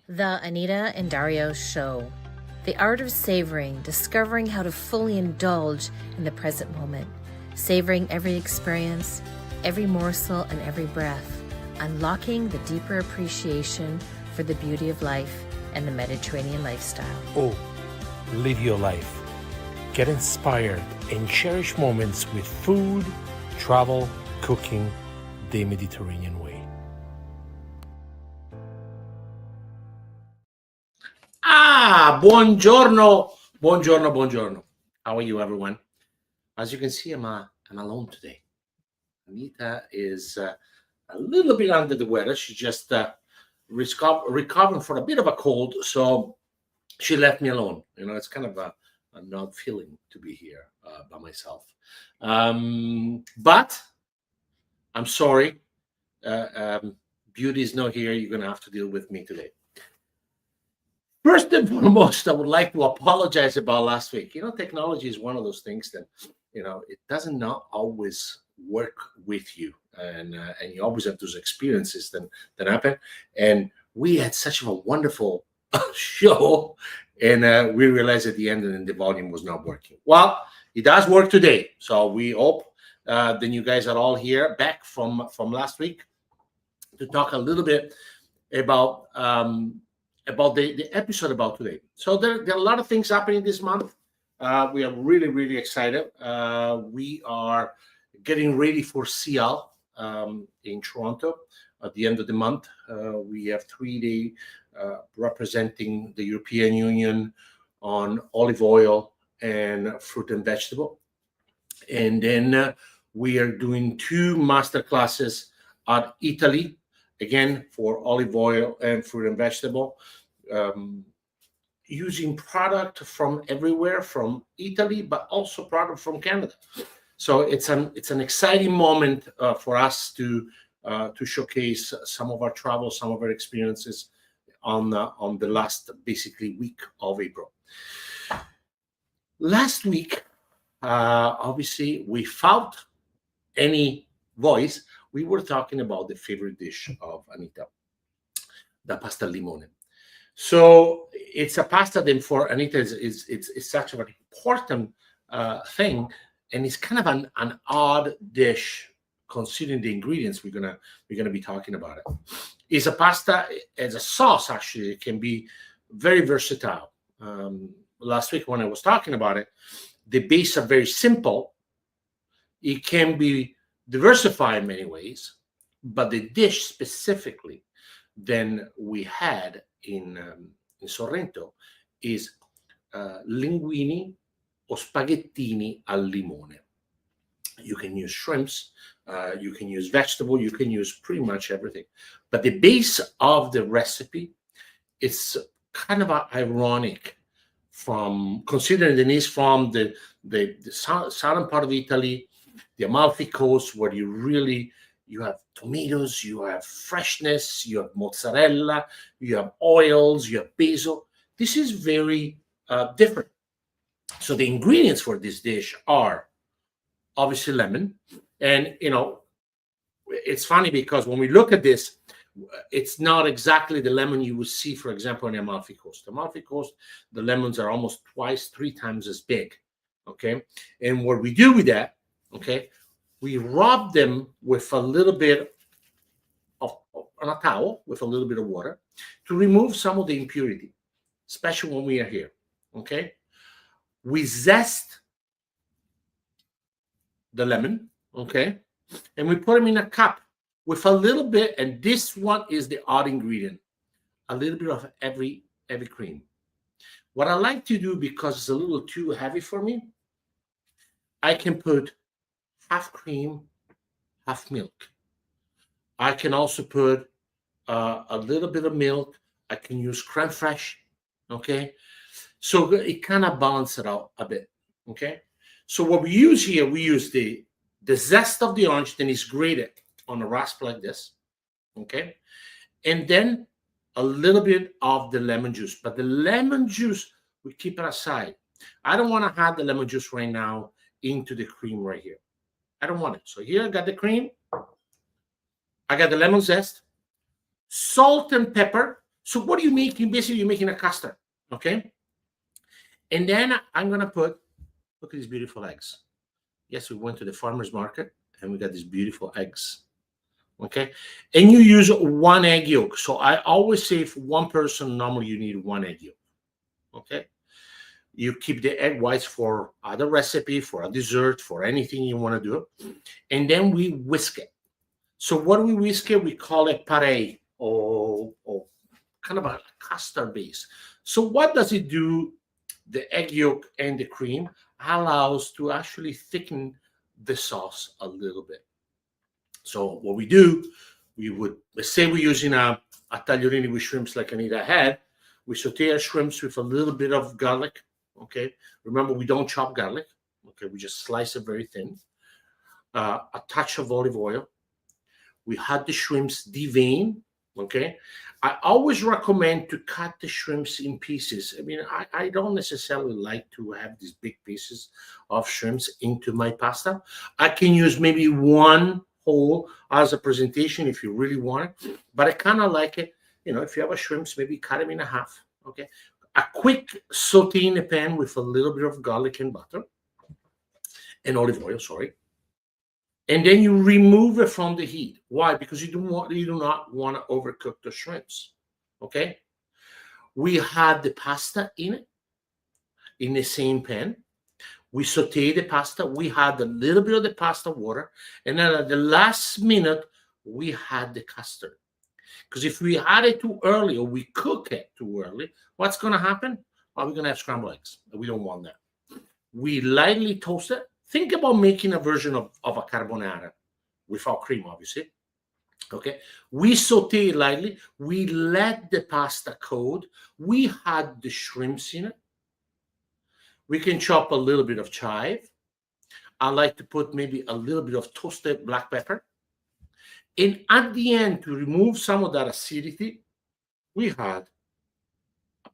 The Anita and Dario Show. The art of savoring, discovering how to fully indulge in the present moment, savoring every experience, every morsel, and every breath, unlocking the deeper appreciation for the beauty of life and the Mediterranean lifestyle. Oh, live your life. Get inspired and cherish moments with food, travel, cooking, the Mediterranean way. Buongiorno. How are you, everyone? As you can see, I'm alone today. Anita is a little bit under the weather. She's just recovering from a bit of a cold, so she left me alone. You know, it's kind of an odd feeling to be here by myself. But I'm sorry. Beauty is not here. You're going to have to deal with me today. First and foremost, I would like to apologize about last week. You know, technology is one of those things that, you know, it doesn't not always work with you. And you always have those experiences that happen. And we had such a wonderful show. And we realized at the end that the volume was not working. Well, it does work today. So we hope that you guys are all here back from last week to talk a little bit about the episode about today. So there are a lot of things happening this month. We are really, really excited. We are getting ready for CL in Toronto at the end of the month. We have 3 days representing the European Union on olive oil and fruit and vegetable. And then we are doing 2 master classes at Italy, again, for olive oil and fruit and vegetable, using product from everywhere, from Italy, but also product from Canada. So it's an exciting moment for us to showcase some of our travel, some of our experiences on the last basically week of April. Last week, obviously, without any voice, we were talking about the favorite dish of Anita, the pasta al limone. So it's a pasta that for Anita is such an important thing, and it's kind of an odd dish considering the ingredients we're gonna be talking about. It is a pasta as a sauce. Actually, it can be very versatile. Last week when I was talking about it, the base are very simple. It can be diversified in many ways, but the dish specifically then we had in Sorrento is linguini or spaghettini al limone. You can use shrimps, you can use vegetable, you can use pretty much everything. But the base of the recipe is kind of ironic, from considering it is from the southern part of Italy, the Amalfi Coast, where you have tomatoes, you have freshness, you have mozzarella, you have oils, you have basil. This is very different. So the ingredients for this dish are obviously lemon. And, you know, it's funny because when we look at this, it's not exactly the lemon you would see, for example, in the Amalfi Coast. The Amalfi Coast, the lemons are almost 2-3 times as big, okay? And what we do with that, okay, we rub them with a little bit of on a towel with a little bit of water to remove some of the impurity, especially when we are here, okay? We zest the lemon, okay? And we put them in a cup with a little bit, and this one is the odd ingredient, a little bit of every cream. What I like to do, because it's a little too heavy for me, I can put half cream, half milk. I can also put a little bit of milk. I can use creme fraiche, okay? So it kind of balances it out a bit, okay? So what we use here, we use the zest of the orange, then it's grated on a rasp like this, okay? And then a little bit of the lemon juice. But the lemon juice, we keep it aside. I don't want to add the lemon juice right now into the cream right here. I don't want it. So here I got the cream. I got the lemon zest, salt and pepper. So what are you making? Basically, you're making a custard, okay? And then I'm gonna put, look at these beautiful eggs. Yes, we went to the farmer's market and we got these beautiful eggs, okay? And you use one egg yolk. So I always say for one person, normally you need one egg yolk, okay? You keep the egg whites for other recipe, for a dessert, for anything you want to do. And then we whisk it. So what do we whisk it? We call it pare, or kind of a custard base. So what does it do? The egg yolk and the cream allows to actually thicken the sauce a little bit. So what we do, we would, let's say we're using a tagliolini with shrimps like Anita had. We saute our shrimps with a little bit of garlic. Okay. Remember, we don't chop garlic. Okay. We just slice it very thin. A touch of olive oil. We had the shrimps devein. Okay. I always recommend to cut the shrimps in pieces. I mean, I don't necessarily like to have these big pieces of shrimps into my pasta. I can use maybe one whole as a presentation if you really want it, but I kind of like it. You know, if you have a shrimps, maybe cut them in half. Okay. A quick saute in the pan with a little bit of garlic and butter and olive oil, sorry. And then you remove it from the heat. Why? Because you do not want to overcook the shrimps. Okay. We had the pasta in it, in the same pan. We sauteed the pasta. We had a little bit of the pasta water. And then at the last minute, we had the custard. Because if we had it too early or we cook it too early, what's going to happen? Well, we're going to have scrambled eggs. We don't want that. We lightly toast it. Think about making a version of a carbonara without cream, obviously. Okay. We saute it lightly. We let the pasta coat. We had the shrimps in it. We can chop a little bit of chive. I like to put maybe a little bit of toasted black pepper. And at the end, to remove some of that acidity, we had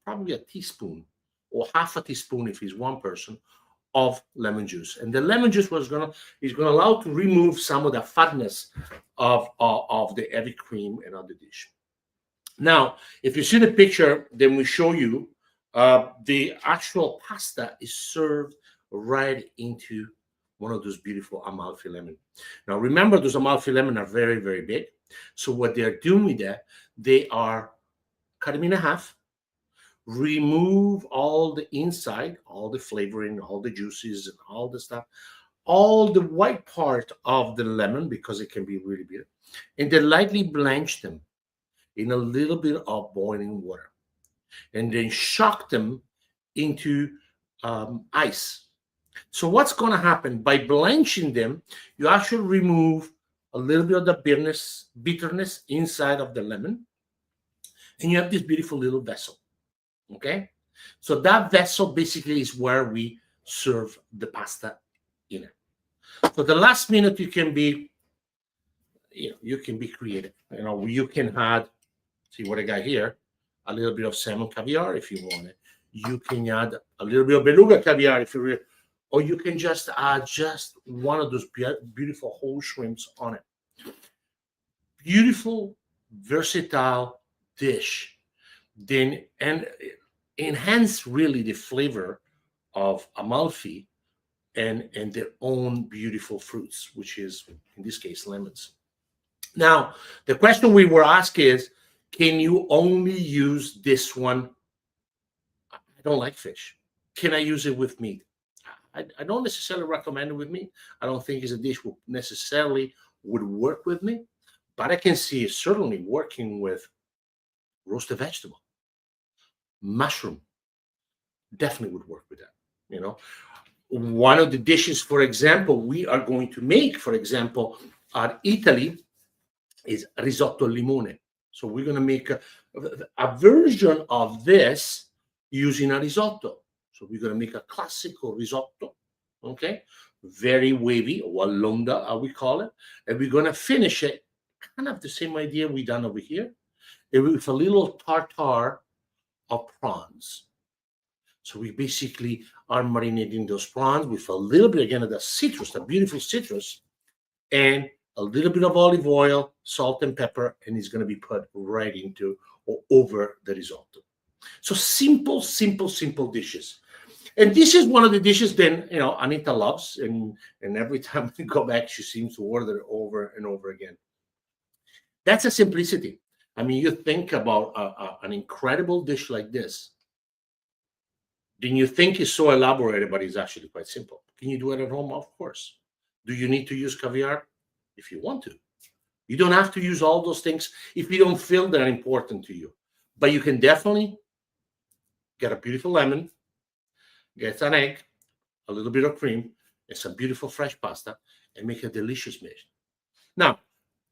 probably a teaspoon or half a teaspoon, if it's one person, of lemon juice. And the lemon juice is going to allow to remove some of the fatness of the heavy cream and of the dish. Now, if you see the picture, then we show you the actual pasta is served right into one of those beautiful Amalfi lemon. Now, remember, those Amalfi lemon are very, very big. So what they're doing with that, they are cut them in half, remove all the inside, all the flavoring, all the juices, and all the stuff, all the white part of the lemon, because it can be really bitter, and then lightly blanch them in a little bit of boiling water, and then shock them into ice. So what's going to happen? By blanching them, you actually remove a little bit of the bitterness inside of the lemon, and you have this beautiful little vessel. Okay? So that vessel basically is where we serve the pasta in it. So the last minute you can be creative. You can add, see what I got here, a little bit of salmon caviar if you want it. You can add a little bit of beluga caviar if you really, or you can just add just one of those beautiful whole shrimps on it. Beautiful, versatile dish. Then and enhance really the flavor of Amalfi and their own beautiful fruits, which is in this case lemons. Now, the question we were asked is, can you only use this one? I don't like fish. Can I use it with meat? I don't necessarily recommend it with meat. I don't think it's a dish necessarily would work with me, but I can see it certainly working with roasted vegetable. Mushroom definitely would work with that. One of the dishes, for example, we are going to make, for example, at Italy is risotto al limone. So we're going to make a version of this using a risotto. So we're going to make a classical risotto, okay? Very wavy, or londa, we call it. And we're going to finish it, kind of the same idea we done over here, with a little tartare of prawns. So we basically are marinating those prawns with a little bit, again, of the citrus, the beautiful citrus, and a little bit of olive oil, salt and pepper, and it's going to be put right into or over the risotto. So simple, simple, simple dishes. And this is one of the dishes then, Anita loves. And every time we go back, she seems to order it over and over again. That's a simplicity. I mean, you think about an incredible dish like this, then you think it's so elaborated, but it's actually quite simple. Can you do it at home? Of course. Do you need to use caviar? If you want to. You don't have to use all those things if you don't feel they're important to you. But you can definitely get a beautiful lemon, get an egg, a little bit of cream, and some beautiful fresh pasta, and make a delicious meal. Now,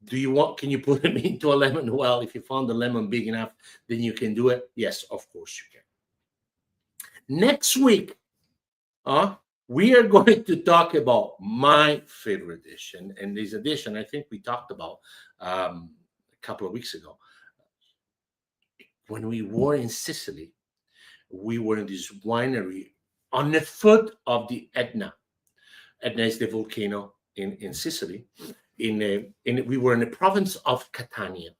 can you put them into a lemon? Well, if you found the lemon big enough, then you can do it. Yes, of course you can. Next week, we are going to talk about my favorite dish. And there's a dish, and I think we talked about a couple of weeks ago. When we were in Sicily, we were in this winery on the foot of the Etna. Etna is the volcano in Sicily. We were in the province of Catania.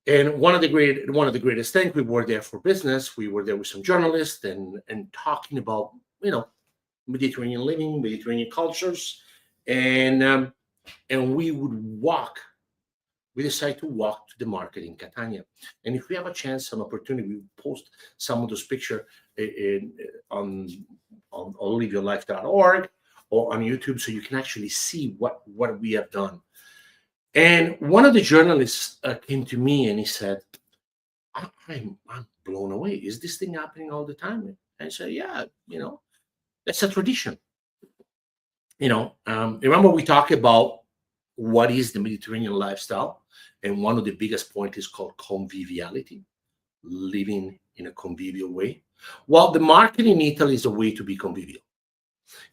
And one of the greatest things, we were there for business. We were there with some journalists and talking about, Mediterranean living, Mediterranean cultures. And we would walk. We decided to walk to the market in Catania. And if we have a chance, some opportunity, we post some of those pictures on oliveyourlife.org or on YouTube, so you can actually see what we have done. And one of the journalists came to me and he said, I'm blown away. Is this thing happening all the time? And I said, yeah, that's a tradition. Remember we talked about what is the Mediterranean lifestyle? And one of the biggest points is called conviviality, living in a convivial way. Well, the market in Italy is a way to be convivial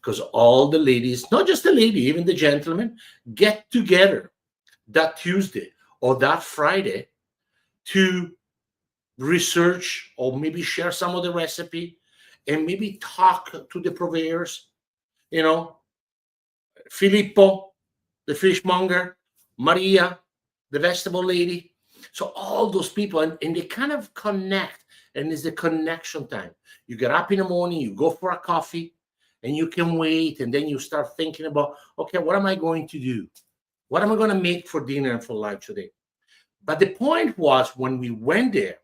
because all the ladies, not just the lady, even the gentlemen, get together that Tuesday or that Friday to research or maybe share some of the recipe and maybe talk to the purveyors, Filippo, the fishmonger, Maria, the vegetable lady. So all those people, and they kind of connect, and it's the connection time. You get up in the morning, you go for a coffee, and you can wait, and then you start thinking about, okay, what am I going to do? What am I going to make for dinner and for lunch today? But the point was when we went there,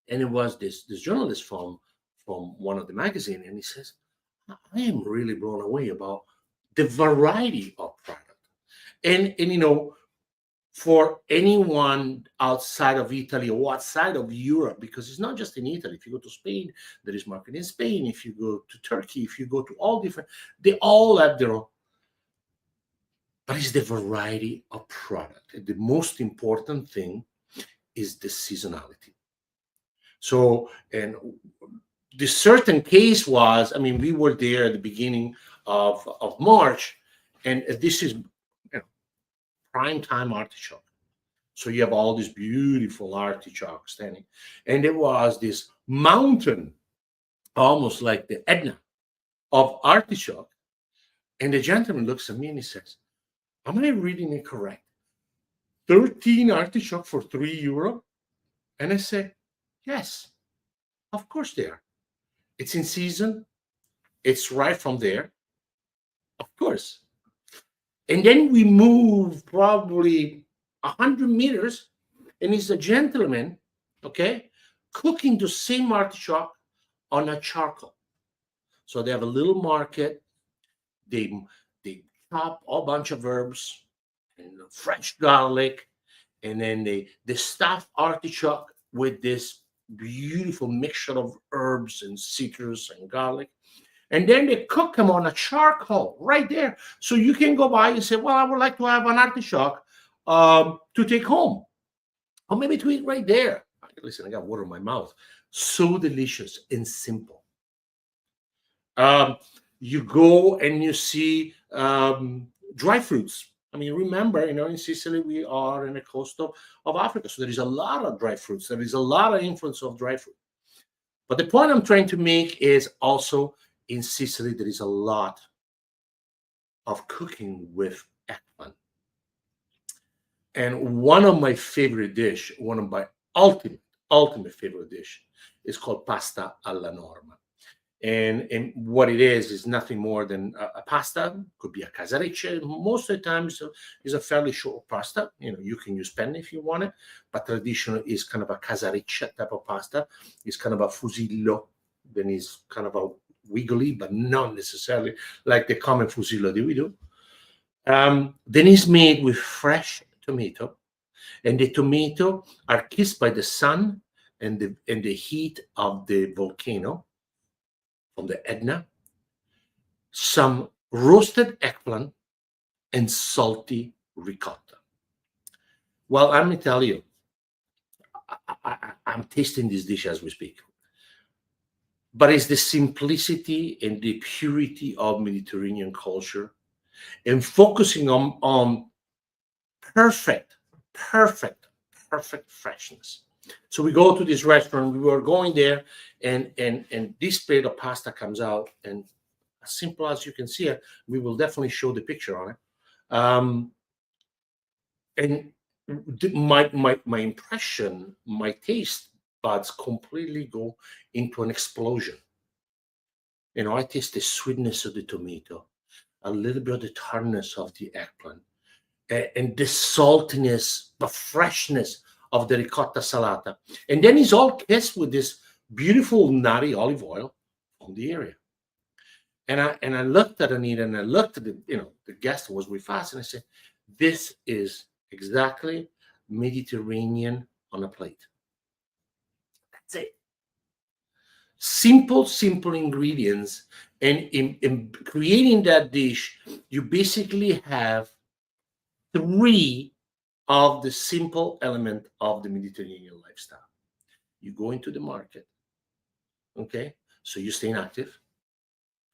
and it was this journalist from one of the magazines, and he says, I am really blown away about the variety of product. And for anyone outside of Italy or outside of Europe, because it's not just in Italy. If you go to Spain, there is market in Spain. If you go to Turkey, if you go to all different, they all have their own. But it's the variety of product. And the most important thing is the seasonality. So, and the certain case was, we were there at the beginning of March, and this is prime time artichoke. So you have all these beautiful artichokes standing. And there was this mountain, almost like the Etna, of artichoke. And the gentleman looks at me and he says, am I reading it correct? 13 artichoke for €3? And I say, yes, of course they are. It's in season. It's right from there. Of course. And then we move probably 100 meters, and it's a gentleman, cooking the same artichoke on a charcoal. So they have a little market. They chop a bunch of herbs and fresh garlic, and then they stuff artichoke with this beautiful mixture of herbs and citrus and garlic. And then they cook them on a charcoal right there. So you can go by and say, well, I would like to have an artichoke to take home. Or maybe to eat right there. Listen, I got water in my mouth. So delicious and simple. You go and you see dry fruits. Remember, in Sicily, we are in the coast of Africa. So there is a lot of dry fruits. There is a lot of influence of dry fruit. But the point I'm trying to make is also in Sicily, there is a lot of cooking with eggplant. And one of my favorite dish, one of my ultimate favorite dish, is called pasta alla norma. And what it is nothing more than a pasta. Could be a casareccia. Most of the times is a fairly short pasta. You can use penne if you want it, but traditional is kind of a casareccia type of pasta. It's kind of a fusillo, then is kind of a wiggly, but not necessarily like the common fusillo that we do. Then it's made with fresh tomato, and the tomato are kissed by the sun and the heat of the volcano from the Etna, some roasted eggplant, and salty ricotta. Well, let me tell you, I'm tasting this dish as we speak. But it's the simplicity and the purity of Mediterranean culture and focusing on perfect, perfect, perfect freshness. So we go to this restaurant, we were going there, and this plate of pasta comes out, and as simple as you can see it, we will definitely show the picture on it. And my impression, my taste buds completely go into an explosion. I taste the sweetness of the tomato, a little bit of the tartness of the eggplant, and the saltiness, the freshness of the ricotta salata. And then it's all kissed with this beautiful nari olive oil from the area. And I looked at Anita, and I looked at the guest who was with us, and I said, this is exactly Mediterranean on a plate. That's it. Simple ingredients. And in creating that dish, you basically have three of the simple element of the Mediterranean lifestyle. You go into the market, okay? So you're staying active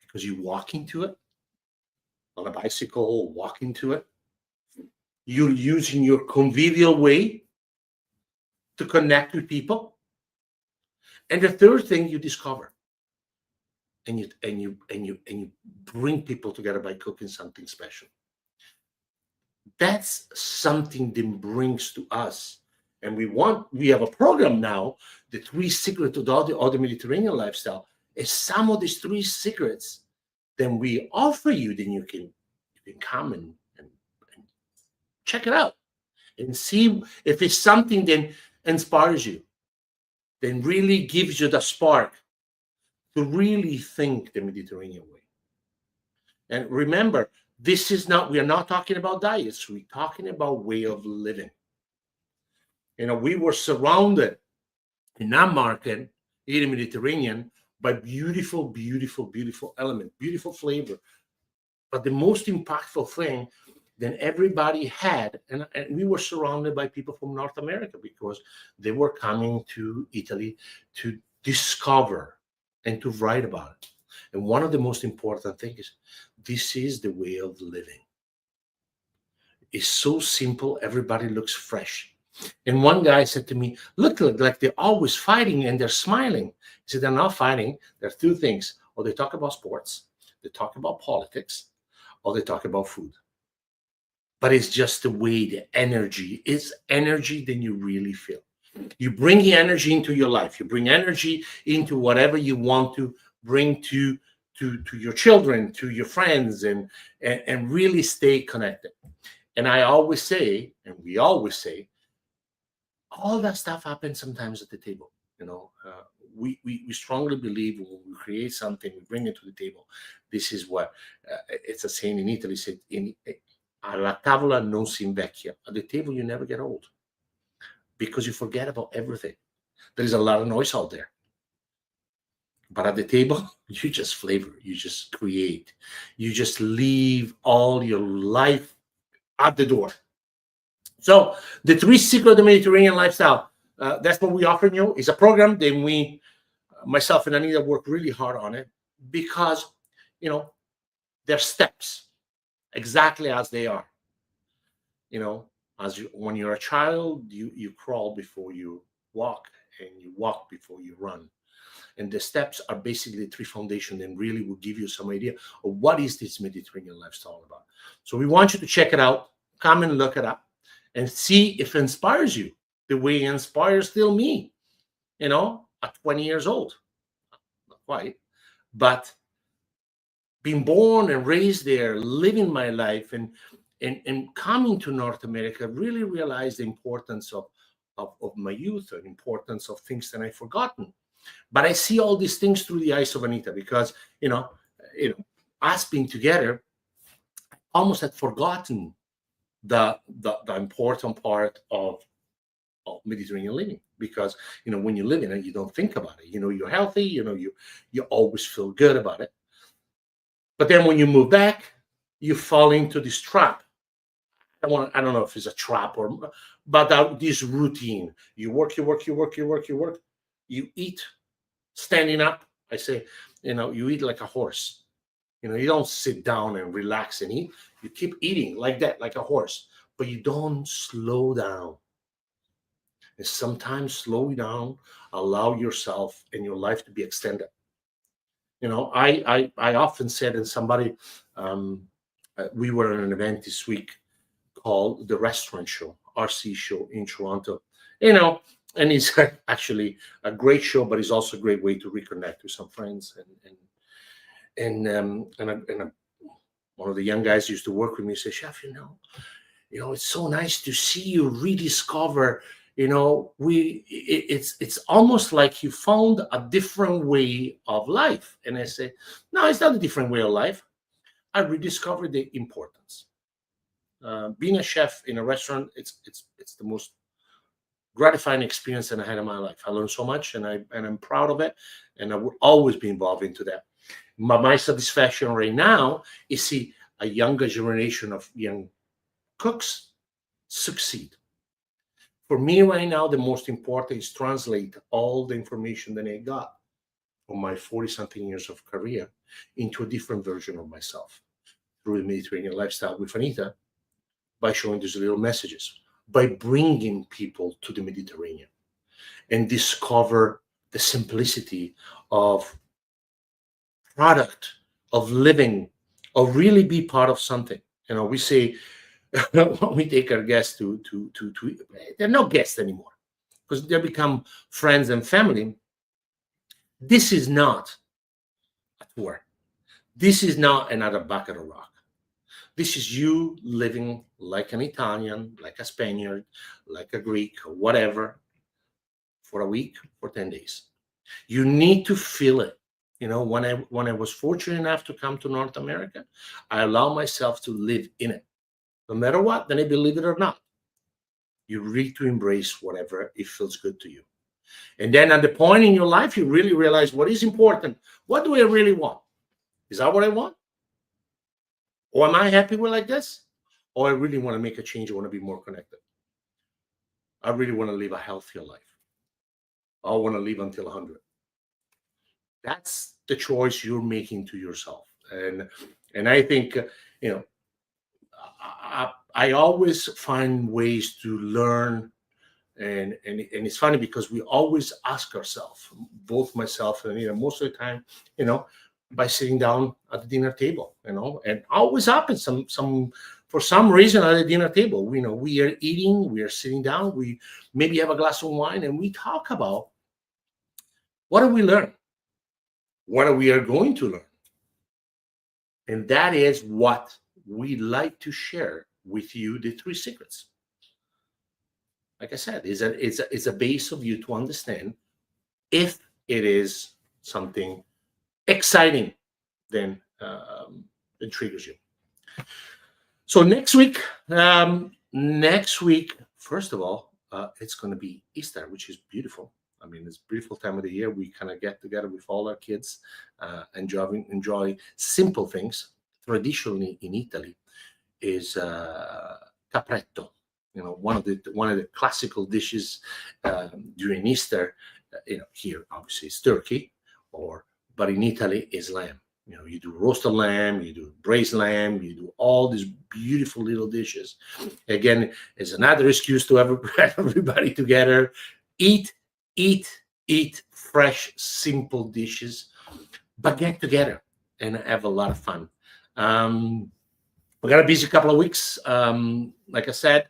because you walk into it on a bicycle, or walk into it. You're using your convivial way to connect with people. And the third thing, you discover, and you bring people together by cooking something special. That's something that brings to us. And we have a program now, the 3 secrets of the Mediterranean lifestyle. Is some of these 3 secrets then we offer you, then you can come and check it out and see if it's something that inspires you, then really gives you the spark to really think the Mediterranean way. And remember, we are not talking about diets, we're talking about way of living. We were surrounded in our market, in the Mediterranean, by beautiful element, beautiful flavor. But the most impactful thing that everybody had, and we were surrounded by people from North America, because they were coming to Italy to discover and to write about it. And one of the most important things is, this is the way of living. It's so simple, everybody looks fresh. And one guy said to me, look like they're always fighting and they're smiling. He said, they're not fighting. There are 2 things. Or they talk about sports, they talk about politics, or they talk about food. But it's just the way, the energy is energy than you really feel. You bring the energy into your life. You bring energy into whatever you want to bring to your children, to your friends, and really stay connected. And I always say, and we always say, all that stuff happens sometimes at the table. We strongly believe when we create something, we bring it to the table. This is what it's a saying in Italy, said, alla tavola non si invecchia. At the table, you never get old, because you forget about everything. There is a lot of noise out there. But at the table, you just flavor, you just create, you just leave all your life at the door. So the 3 secrets of the Mediterranean lifestyle, that's what we offer you. It's a program that myself and Anita, work really hard on it, because, they're steps, exactly as they are. When you're a child, you crawl before you walk, and you walk before you run. And the steps are basically 3 foundations, and really will give you some idea of what is this Mediterranean lifestyle about. So we want you to check it out, come and look it up. and see if it inspires you the way it inspires still me, at 20 years old. Not quite, but being born and raised there, living my life, and coming to North America, really realized the importance of my youth and importance of things that I've forgotten. But I see all these things through the eyes of Anita, because us being together, almost had forgotten the important part of Mediterranean living, because when you live in it, you don't think about it. You're healthy. You always feel good about it. But then when you move back, you fall into this trap. I don't know if it's a trap but this routine. You work, you work, you work, you work, you work. You eat standing up. I say, you eat like a horse. You don't sit down and relax and eat. You keep eating like that, like a horse, but you don't slow down. And sometimes slowing down, allow yourself and your life to be extended. I often said, and somebody, we were at an event this week called the Restaurant Show, RC Show in Toronto, and it's actually a great show, but it's also a great way to reconnect with some friends. And one of the young guys used to work with me say, Chef, it's so nice to see you rediscover. It's almost like you found a different way of life. And I say, no, it's not a different way of life. I rediscovered the importance. Being a chef in a restaurant, it's the most gratifying experience that I had in my life. I learned so much, and I'm proud of it, and I will always be involved into that. My satisfaction right now is see a younger generation of young cooks succeed. For me right now, the most important is translate all the information that I got from my 40-something years of career into a different version of myself through the Mediterranean lifestyle with Anita, by showing these little messages, by bringing people to the Mediterranean and discover the simplicity of product, of living, of really be part of something. We say, when we take our guests to they're not guests anymore, because they become friends and family. This is not a tour. This is not another bucket of rock. This is you living like an Italian, like a Spaniard, like a Greek, or whatever, for a week, for 10 days. You need to feel it. When I was fortunate enough to come to North America, I allowed myself to live in it. No matter what, then I believe it or not, you need to embrace whatever it feels good to you. And then at the point in your life, you really realize what is important. What do I really want? Is that what I want? Or am I happy with like this? Or I really want to make a change. I want to be more connected. I really want to live a healthier life. I want to live until 100. That's the choice you're making to yourself. And I think, I always find ways to learn. And it's funny because we always ask ourselves, both myself and Anita, most of the time, by sitting down at the dinner table, and always happens for some reason at the dinner table, we are eating, we are sitting down, we maybe have a glass of wine, and we talk about what do we learn, what are we going to learn, and that is what we like to share with you, the 3 secrets. Like I said, it's a base of you to understand if it is something exciting, then it triggers you. So next week, first of all, it's going to be Easter, which is beautiful. I mean, it's a beautiful time of the year. We kind of get together with all our kids, enjoy simple things. Traditionally in Italy is capretto. One of the classical dishes during Easter. Here obviously it's turkey, but in Italy is lamb. You do roasted lamb, you do braised lamb, you do all these beautiful little dishes. Again, it's another excuse to everybody together. Eat fresh, simple dishes, but get together and have a lot of fun. We got a busy couple of weeks. Like I said,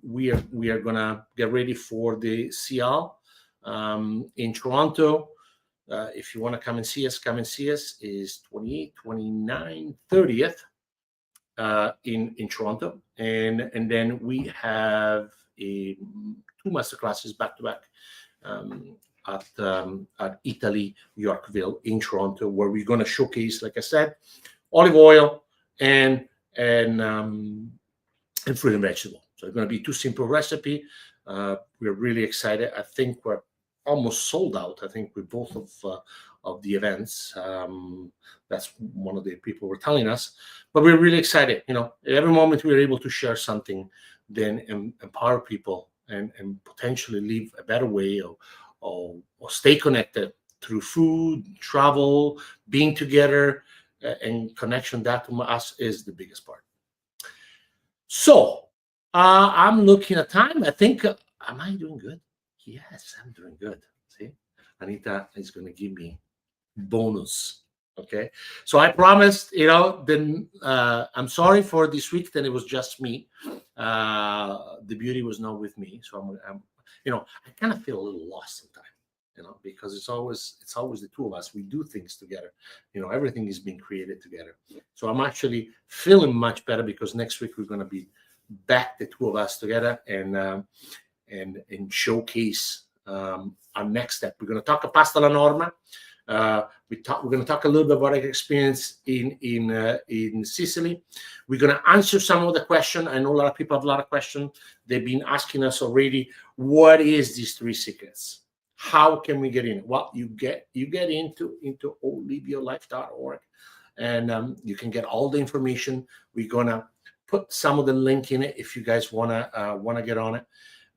We are gonna get ready for the CL in Toronto. If you want to come and see us, come and see us. Is 28, 29, 30th in Toronto, and then we have two masterclasses back to back at Italy Yorkville in Toronto, where we're going to showcase, like I said, olive oil and fruit and vegetable. So it's going to be two simple recipe. We're really excited. I think we're almost sold out. I think with both of the events. That's one of the people were telling us. But we're really excited. Every moment we're able to share something, then empower people and potentially live a better way or stay connected through food, travel, being together, and connection. That to us is the biggest part. So I'm looking at time. I think, am I doing good? Yes, I'm doing good. See, Anita is going to give me bonus. Okay. So I promised, then I'm sorry for this week. Then it was just me. The beauty was not with me. So I'm I kind of feel a little lost sometimes, because it's always the two of us. We do things together. Everything is being created together. So I'm actually feeling much better because next week we're going to be back, the two of us together, and showcase our next step. We're going to talk pasta alla norma. We're going to talk a little bit about our experience in Sicily. We're going to answer some of the questions. I know a lot of people have a lot of questions. They've been asking us already. What is these 3 secrets? How can we get in? Well, you get into liveyourlife.org, and you can get all the information. We're going to put some of the link in it if you guys want to get on it.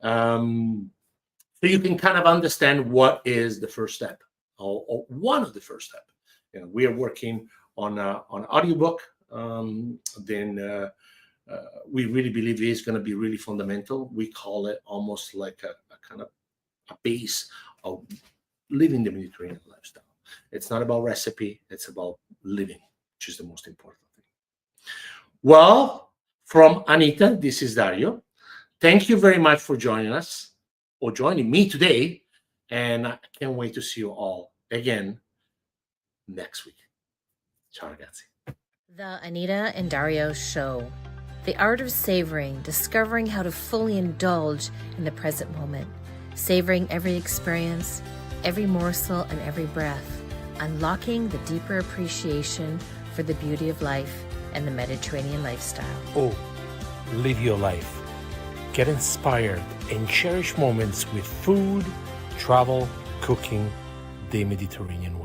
So you can kind of understand what is the first step, or one of the first steps. We are working on an audiobook. Then we really believe it is going to be really fundamental. We call it almost like a kind of a base of living the Mediterranean lifestyle. It's not about recipe. It's about living, which is the most important thing. Well, from Anita, this is Dario. Thank you very much for joining us, or joining me today, and I can't wait to see you all again next week. Ciao, ragazzi. The Anita and Dario Show. The art of savoring, discovering how to fully indulge in the present moment, savoring every experience, every morsel, and every breath, unlocking the deeper appreciation for the beauty of life and the Mediterranean lifestyle. Oh, live your life. Get inspired and cherish moments with food, travel, cooking, the Mediterranean way.